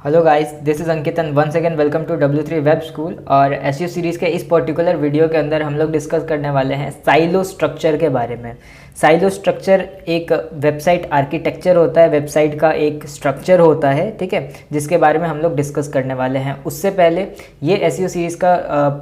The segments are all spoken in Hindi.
Hello guys, this is Ankit and once again welcome to W3 web school. और एसईओ सीरीज़ के इस पर्टिकुलर वीडियो के अंदर हम लोग डिस्कस करने वाले हैं साइलो स्ट्रक्चर के बारे में। साइलो स्ट्रक्चर एक वेबसाइट आर्किटेक्चर होता है, वेबसाइट का एक स्ट्रक्चर होता है, ठीक है, जिसके बारे में हम लोग डिस्कस करने वाले हैं। उससे पहले ये एसईओ सीरीज़ का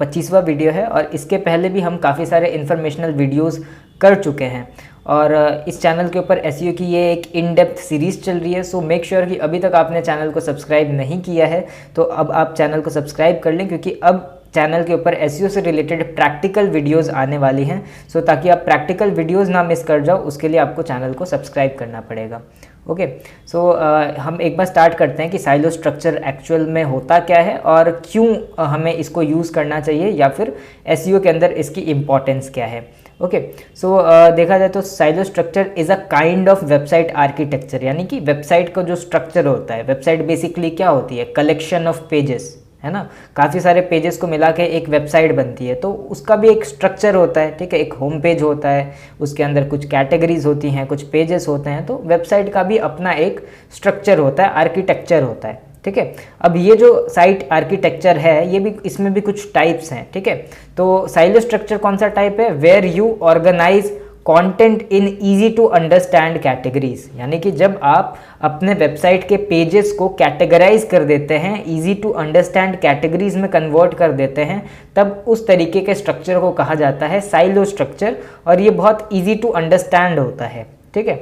25वां वीडियो है और इसके पहले भी हम काफ़ी सारे इन्फॉर्मेशनल वीडियोज़ कर चुके हैं और इस चैनल के ऊपर एसईओ की ये एक इन डेप्थ सीरीज़ चल रही है। सो मेक श्योर कि अभी तक आपने चैनल को सब्सक्राइब नहीं किया है तो अब आप चैनल को सब्सक्राइब कर लें, क्योंकि अब चैनल के ऊपर एसईओ से रिलेटेड प्रैक्टिकल वीडियोस आने वाली हैं। सो ताकि आप प्रैक्टिकल वीडियोस ना मिस कर जाओ, उसके लिए आपको चैनल को सब्सक्राइब करना पड़ेगा। ओके, सो हम एक बार स्टार्ट करते हैं कि साइलो स्ट्रक्चर एक्चुअल में होता क्या है और क्यों हमें इसको यूज़ करना चाहिए, या फिर एसईओ के अंदर इसकी इम्पोर्टेंस क्या है। ओके, सो देखा जाए तो silo structure is a kind of website architecture, यानी कि वेबसाइट का जो स्ट्रक्चर होता है। वेबसाइट बेसिकली क्या होती है? कलेक्शन ऑफ पेजेस, है ना। काफ़ी सारे पेजेस को मिला के एक वेबसाइट बनती है, तो उसका भी एक स्ट्रक्चर होता है, ठीक है। एक होम पेज होता है, उसके अंदर कुछ कैटेगरीज होती हैं, कुछ पेजेस होते हैं। तो वेबसाइट का भी अपना एक स्ट्रक्चर होता है, आर्किटेक्चर होता है, ठीक है। अब ये जो साइट आर्किटेक्चर है, ये भी, इसमें भी कुछ टाइप्स हैं, ठीक है। तो साइलो स्ट्रक्चर कौन सा टाइप है? Where you organize content in easy to understand categories, यानी कि जब आप अपने वेबसाइट के पेजेस को कैटेगराइज कर देते हैं, इजी टू अंडरस्टैंड कैटेगरीज में कन्वर्ट कर देते हैं, तब उस तरीके के स्ट्रक्चर को कहा जाता है साइलो स्ट्रक्चर। और ये बहुत इजी टू अंडरस्टैंड होता है, ठीक है।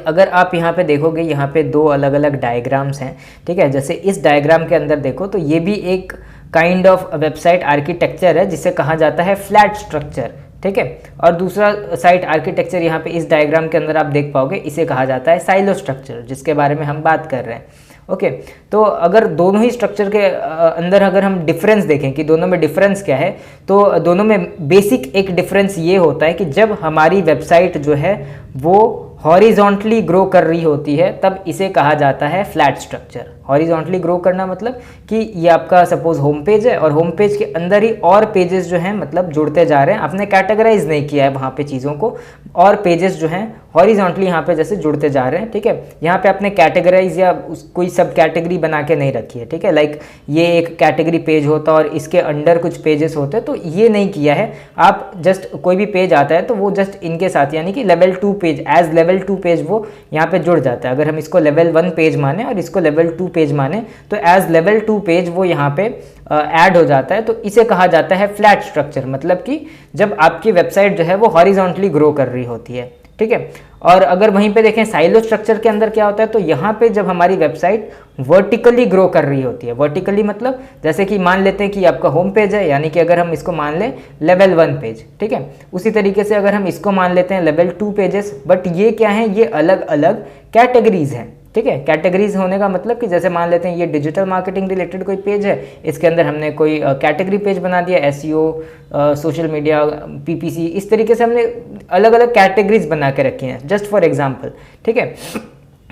अगर आप यहाँ पे देखोगे, यहाँ पे दो अलग अलग डायग्राम्स हैं, ठीक है। जैसे इस डायग्राम के अंदर देखो तो ये भी एक काइंड ऑफ वेबसाइट आर्किटेक्चर है, जिसे कहा जाता है फ्लैट स्ट्रक्चर, ठीक है। और दूसरा साइट आर्किटेक्चर यहाँ पे इस डायग्राम के अंदर आप देख पाओगे, इसे कहा जाता है साइलो स्ट्रक्चर, जिसके बारे में हम बात कर रहे हैं। ओके, तो अगर दोनों ही स्ट्रक्चर के अंदर अगर हम डिफरेंस देखें कि दोनों में डिफरेंस क्या है, तो दोनों में बेसिक एक डिफरेंस ये होता है कि जब हमारी वेबसाइट जो है वो हॉरिजॉन्टली ग्रो कर रही होती है, तब इसे कहा जाता है फ्लैट स्ट्रक्चर। हॉरिजॉन्टली ग्रो करना मतलब कि ये आपका सपोज होम पेज है और होम पेज के अंदर ही और पेजेस जो हैं मतलब जुड़ते जा रहे हैं, आपने कैटेगराइज नहीं किया है वहाँ पे चीज़ों को, और पेजेस जो हैं हॉरिजॉन्टली यहाँ पे जैसे जुड़ते जा रहे हैं, ठीक है। यहाँ पे आपने कैटेगराइज या कोई सब कैटेगरी बना के नहीं रखी है, ठीक है। ये एक कैटेगरी पेज होता है और इसके अंडर कुछ पेजेस होते हैं, तो ये नहीं किया है। आप जस्ट कोई भी पेज आता है तो वो जस्ट इनके साथ, यानी कि level 2 page, as level 2 page वो यहाँ पे जुड़ जाता है। अगर हम इसको लेवल 1 पेज माने और इसको लेवल 2 पेज माने, तो एज लेवल 2 पेज वो यहाँ पे ऐड हो जाता है। तो इसे कहा जाता है फ्लैट स्ट्रक्चर, मतलब कि जब आपकी वेबसाइट जो है वो हॉरिजॉन्टली ग्रो कर रही होती है, ठीक है। और अगर वहीं पे देखें साइलो स्ट्रक्चर के अंदर क्या होता है, तो यहाँ पे जब हमारी वेबसाइट वर्टिकली ग्रो कर रही होती है, वर्टिकली मतलब जैसे कि मान लेते हैं कि आपका होम पेज है, यानी कि अगर हम इसको मान लें लेवल 1 पेज, ठीक है। उसी तरीके से अगर हम इसको मान लेते हैं लेवल 2 पेजेस, बट ये क्या है, ये अलग अलग कैटेगरीज हैं, ठीक है। कैटेगरीज होने का मतलब कि जैसे मान लेते हैं ये डिजिटल मार्केटिंग रिलेटेड कोई पेज है, इसके अंदर हमने कोई कैटेगरी पेज बना दिया, एसईओ, सोशल मीडिया, पीपीसी, इस तरीके से हमने अलग अलग कैटेगरीज बना के रखी हैं, जस्ट फॉर एग्जांपल, ठीक है।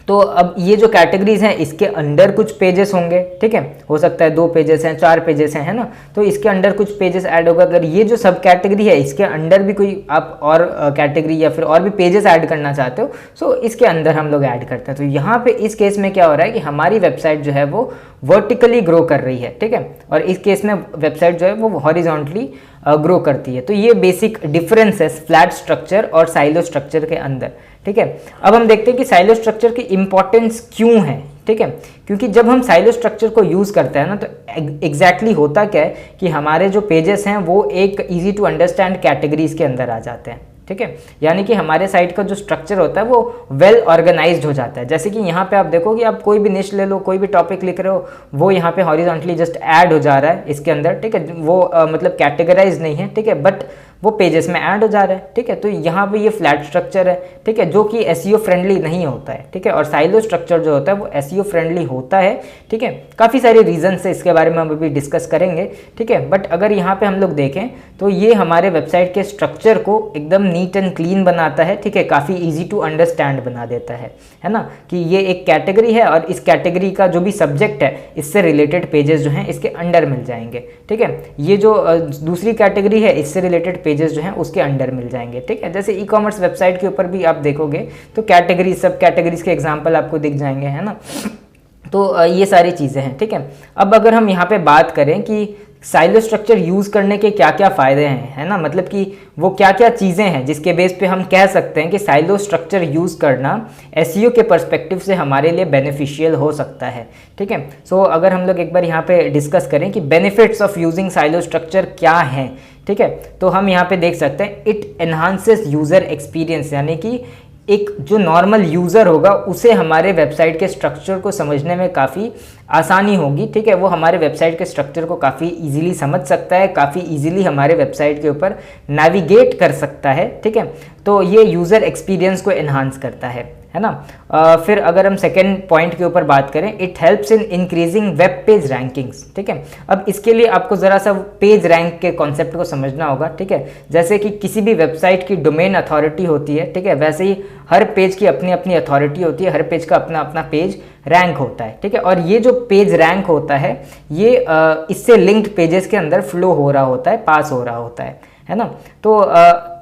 तो अब ये जो कैटेगरीज हैं, इसके अंडर कुछ पेजेस होंगे, ठीक है। हो सकता है 2 पेजेस हैं, 4 पेजेस हैं, है ना। तो इसके अंडर कुछ पेजेस ऐड होगा। अगर ये जो सब कैटेगरी है, इसके अंडर भी कोई आप और कैटेगरी या फिर और भी पेजेस ऐड करना चाहते हो, सो इसके अंदर हम लोग ऐड करते हैं। तो यहाँ पे इस केस में क्या हो रहा है कि हमारी वेबसाइट जो है वो वर्टिकली ग्रो कर रही है, ठीक है। और इस केस में वेबसाइट जो है वो हॉरिजॉन्टली ग्रो करती है। तो ये बेसिक डिफरेंस है फ्लैट स्ट्रक्चर और साइलो स्ट्रक्चर के अंदर, ठीक है। अब हम देखते हैं कि साइलो स्ट्रक्चर की इंपॉर्टेंस क्यों है, ठीक है। क्योंकि जब हम साइलो स्ट्रक्चर को यूज़ करते हैं ना, तो एग्जैक्टली होता क्या है कि हमारे जो पेजेस हैं वो एक इजी टू अंडरस्टैंड कैटेगरीज के अंदर आ जाते हैं, ठीक है। यानी कि हमारे साइट का जो स्ट्रक्चर होता है वो वेल ऑर्गेनाइज्ड हो जाता है। जैसे कि यहाँ पे आप देखो कि आप कोई भी निश ले लो, कोई भी टॉपिक लिख रहे हो, वो यहाँ पे हॉरिजॉन्टली जस्ट ऐड हो जा रहा है इसके अंदर, ठीक है। वो मतलब कैटेगराइज नहीं है, ठीक है, बट वो पेजेस में ऐड हो जा रहा है, ठीक है। तो यहाँ पे ये फ्लैट स्ट्रक्चर है, ठीक है, जो कि एसईओ फ्रेंडली नहीं होता है, ठीक है। और साइलो स्ट्रक्चर जो होता है वो एसईओ फ्रेंडली होता है, ठीक है। काफ़ी सारे रीजन से इसके बारे में हम अभी डिस्कस करेंगे, ठीक है। बट अगर यहाँ पे हम लोग देखें तो ये हमारे वेबसाइट के स्ट्रक्चर को एकदम नीट एंड क्लीन बनाता है, ठीक है, काफ़ी ईजी टू अंडरस्टैंड बना देता है ना। कि ये एक कैटेगरी है और इस कैटेगरी का जो भी सब्जेक्ट है, इससे रिलेटेड पेजेस जो हैं इसके अंडर मिल जाएंगे, ठीक है। ये जो दूसरी कैटेगरी है, इससे रिलेटेड पेजेस जो हैं उसके अंडर मिल जाएंगे, ठीक है। जैसे ई कॉमर्स वेबसाइट के ऊपर भी आप देखोगे तो कैटेगरी, सब कैटेगरीज के एग्जांपल आपको दिख जाएंगे, है ना। तो ये सारी चीज़ें हैं, ठीक है। अब अगर हम यहाँ पे बात करें कि साइलो स्ट्रक्चर यूज़ करने के क्या क्या फ़ायदे हैं, है ना, मतलब कि वो क्या क्या चीज़ें हैं जिसके बेस पे हम कह सकते हैं कि साइलो स्ट्रक्चर यूज़ करना एसईओ के पर्सपेक्टिव से हमारे लिए बेनिफिशियल हो सकता है, ठीक है। सो अगर हम लोग एक बार यहाँ पे डिस्कस करें कि benefits of using silo structure क्या हैं, ठीक है, तो हम यहाँ पे देख सकते हैं इट एनहांसेस यूज़र एक्सपीरियंस, यानी कि एक जो नॉर्मल यूज़र होगा उसे हमारे वेबसाइट के स्ट्रक्चर को समझने में काफ़ी आसानी होगी, ठीक है। वो हमारे वेबसाइट के स्ट्रक्चर को काफ़ी इजीली समझ सकता है, काफ़ी इजीली हमारे वेबसाइट के ऊपर नेविगेट कर सकता है, ठीक है। तो ये यूज़र एक्सपीरियंस को एनहांस करता है ना। फिर अगर हम सेकेंड पॉइंट के ऊपर बात करें, it helps in increasing web page rankings, ठीक है। अब इसके लिए आपको ज़रा सा पेज रैंक के कॉन्सेप्ट को समझना होगा, ठीक है। जैसे कि किसी भी वेबसाइट की डोमेन अथॉरिटी होती है, ठीक है, वैसे ही हर पेज की अपनी अपनी अथॉरिटी होती है, हर पेज का अपना अपना पेज रैंक होता है, ठीक है। और ये जो पेज रैंक होता है ये इससे लिंक्ड पेजेस के अंदर फ्लो हो रहा होता है, पास हो रहा होता है ना। तो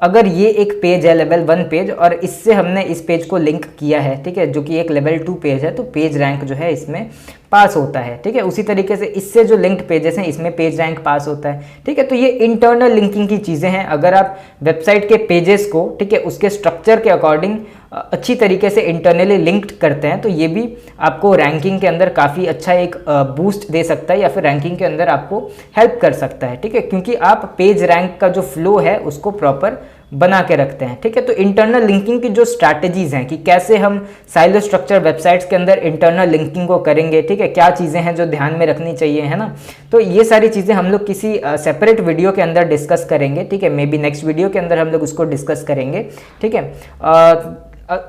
अगर ये एक पेज है लेवल 1 पेज और इससे हमने इस पेज को लिंक किया है, ठीक है, जो कि एक लेवल 2 पेज है, तो पेज रैंक जो है इसमें पास होता है, ठीक है। उसी तरीके से इससे जो लिंक्ड पेजेस हैं इसमें पेज रैंक पास होता है, ठीक है। तो ये इंटरनल लिंकिंग की चीज़ें हैं। अगर आप वेबसाइट के पेजेस को, ठीक है, उसके स्ट्रक्चर के अकॉर्डिंग अच्छी तरीके से इंटरनली लिंक्ड करते हैं तो ये भी आपको रैंकिंग के अंदर काफ़ी अच्छा एक बूस्ट दे सकता है या फिर रैंकिंग के अंदर आपको हेल्प कर सकता है, ठीक है, क्योंकि आप पेज रैंक का जो फ्लो है उसको प्रॉपर बना के रखते हैं, ठीक है। तो इंटरनल लिंकिंग की जो स्ट्रैटेजीज हैं कि कैसे हम साइलो स्ट्रक्चर वेबसाइट्स के अंदर इंटरनल लिंकिंग को करेंगे, ठीक है, क्या चीज़ें हैं जो ध्यान में रखनी चाहिए, है ना। तो ये सारी चीज़ें हम लोग किसी सेपरेट वीडियो के अंदर डिस्कस करेंगे, ठीक है, मे बी नेक्स्ट वीडियो के अंदर हम लोग उसको डिस्कस करेंगे, ठीक है।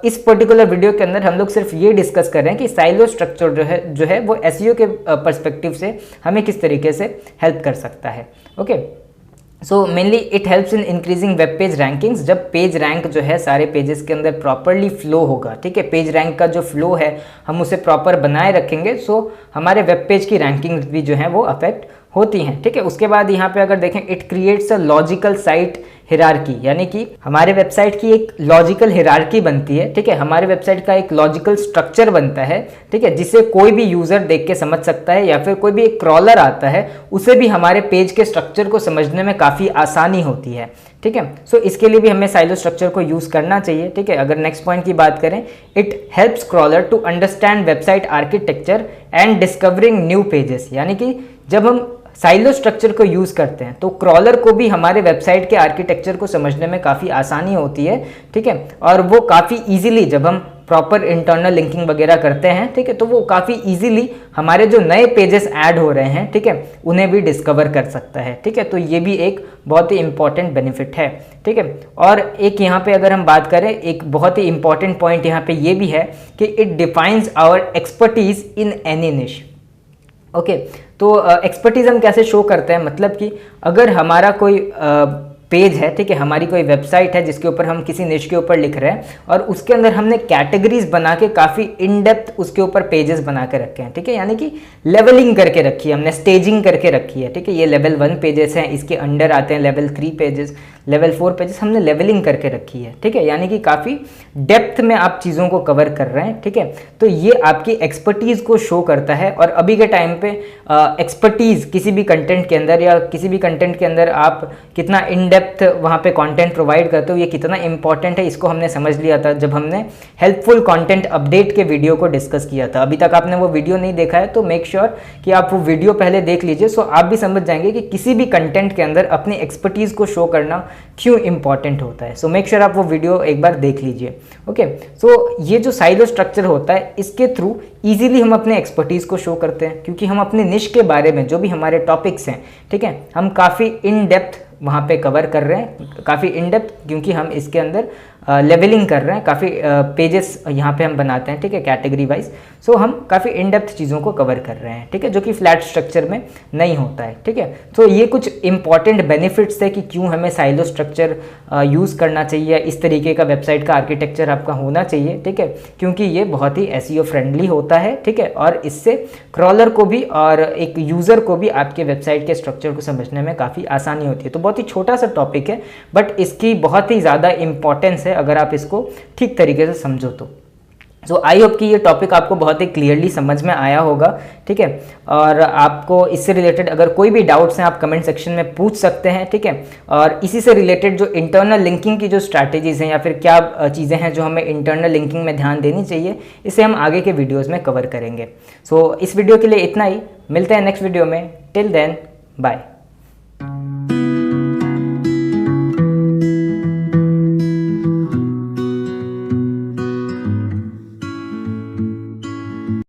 इस पर्टिकुलर वीडियो के अंदर हम लोग सिर्फ ये डिस्कस कर रहे हैं कि साइलो स्ट्रक्चर जो है वो एसईओ के पर्सपेक्टिव से हमें किस तरीके से हेल्प कर सकता है। Okay, so mainly it helps in increasing web page rankings. जब पेज रैंक जो है सारे पेजेस के अंदर प्रॉपरली फ्लो होगा, ठीक है, पेज रैंक का जो फ्लो है हम उसे प्रॉपर बनाए रखेंगे, सो हमारे वेब पेज की रैंकिंग भी जो है वो अफेक्ट होती हैं, ठीक है। उसके बाद यहाँ पे अगर देखें, it creates a logical site hierarchy, यानी कि हमारे वेबसाइट की एक लॉजिकल हिरार्की बनती है, ठीक है, हमारे वेबसाइट का एक लॉजिकल स्ट्रक्चर बनता है, ठीक है, जिसे कोई भी यूजर देख के समझ सकता है या फिर कोई भी एक क्रॉलर आता है उसे भी हमारे पेज के स्ट्रक्चर को समझने में काफ़ी आसानी होती है, ठीक है। सो इसके लिए भी हमें साइलो स्ट्रक्चर को यूज़ करना चाहिए, ठीक है। अगर नेक्स्ट पॉइंट की बात करें, it helps crawler to understand website architecture and discovering new pages, यानी कि जब हम साइलो स्ट्रक्चर को यूज़ करते हैं तो क्रॉलर को भी हमारे वेबसाइट के आर्किटेक्चर को समझने में काफ़ी आसानी होती है, ठीक है। और वो काफ़ी इजीली जब हम प्रॉपर इंटरनल लिंकिंग वगैरह करते हैं, ठीक है, तो वो काफ़ी इजीली हमारे जो नए पेजेस ऐड हो रहे हैं, ठीक है, उन्हें भी डिस्कवर कर सकता है, ठीक है। तो ये भी एक बहुत ही इंपॉर्टेंट बेनिफिट है, ठीक है। और एक यहाँ पे अगर हम बात करें, एक बहुत ही इंपॉर्टेंट पॉइंट यहाँ पे ये भी है कि it defines our expertise in any niche. Okay, तो एक्सपर्टीज हम कैसे शो करते हैं, मतलब कि अगर हमारा कोई पेज है, ठीक है, हमारी कोई वेबसाइट है जिसके ऊपर हम किसी निश के ऊपर लिख रहे हैं और उसके अंदर हमने कैटेगरीज बना के काफ़ी इन डेप्थ उसके ऊपर पेजेस बना के रखे हैं, ठीक है, यानी कि लेवलिंग करके रखी है हमने, स्टेजिंग करके रखी है, ठीक है। ये लेवल 1 पेजेस हैं, इसके अंडर आते हैं लेवल 3 पेजेस, लेवल 4 पेजेस, हमने लेवलिंग करके रखी है, ठीक है, यानी कि काफ़ी डेप्थ में आप चीज़ों को कवर कर रहे हैं, ठीक है। तो ये आपकी एक्सपर्टीज़ को शो करता है और अभी के टाइम पे एक्सपर्टीज़ किसी भी कंटेंट के अंदर या किसी भी कंटेंट के अंदर आप कितना इन डेप्थ वहाँ पे कंटेंट प्रोवाइड करते हो, ये कितना इंपॉर्टेंट है, इसको हमने समझ लिया था जब हमने हेल्पफुल कंटेंट अपडेट के वीडियो को डिस्कस किया था। अभी तक आपने वो वीडियो नहीं देखा है तो मेक श्योर कि आप वो वीडियो पहले देख लीजिए, सो आप भी समझ जाएंगे कि किसी भी कंटेंट के अंदर अपनी एक्सपर्टीज़ को शो करना क्यों इंपॉर्टेंट होता है। सो मेक श्योर आप वो वीडियो एक बार देख लीजिए। ओके, सो ये जो साइलो स्ट्रक्चर होता है इसके थ्रू इजीली हम अपने एक्सपर्टीज़ को शो करते हैं, क्योंकि हम अपने निश के बारे में जो भी हमारे टॉपिक्स हैं, ठीक है, हम काफ़ी इन डेप्थ वहाँ पे कवर कर रहे हैं, काफ़ी इन डेप्थ, क्योंकि हम इसके अंदर लेवलिंग कर रहे हैं, काफ़ी पेजेस यहाँ पे हम बनाते हैं, ठीक है, कैटेगरी वाइज। सो हम काफ़ी इन डेप्थ चीज़ों को कवर कर रहे हैं, ठीक है, जो कि फ्लैट स्ट्रक्चर में नहीं होता है, ठीक है। तो ये कुछ इंपॉर्टेंट बेनिफिट्स है कि क्यों हमें साइलो स्ट्रक्चर यूज़ करना चाहिए, इस तरीके का वेबसाइट का आर्किटेक्चर आपका होना चाहिए, ठीक है, क्योंकि ये बहुत ही एसईओ फ्रेंडली होता है, ठीक है, और इससे क्रॉलर को भी और एक यूज़र को भी आपके वेबसाइट के स्ट्रक्चर को समझने में काफ़ी आसानी होती है। तो बहुत ही छोटा सा टॉपिक है बट इसकी बहुत ही ज़्यादा इंपॉर्टेंस है अगर आप इसको ठीक तरीके से समझो तो। सो आई होप कि ये टॉपिक आपको बहुत ही क्लियरली समझ में आया होगा, ठीक है। और आपको इससे रिलेटेड अगर कोई भी डाउट्स हैं आप कमेंट सेक्शन में पूछ सकते हैं, ठीक है। और इसी से रिलेटेड जो इंटरनल लिंकिंग की जो स्ट्रैटेजीज़ हैं या फिर क्या चीज़ें हैं जो हमें इंटरनल लिंकिंग में ध्यान देनी चाहिए, इसे हम आगे के वीडियोज़ में कवर करेंगे। सो इस वीडियो के लिए इतना ही, मिलते हैं नेक्स्ट वीडियो में। Till then bye.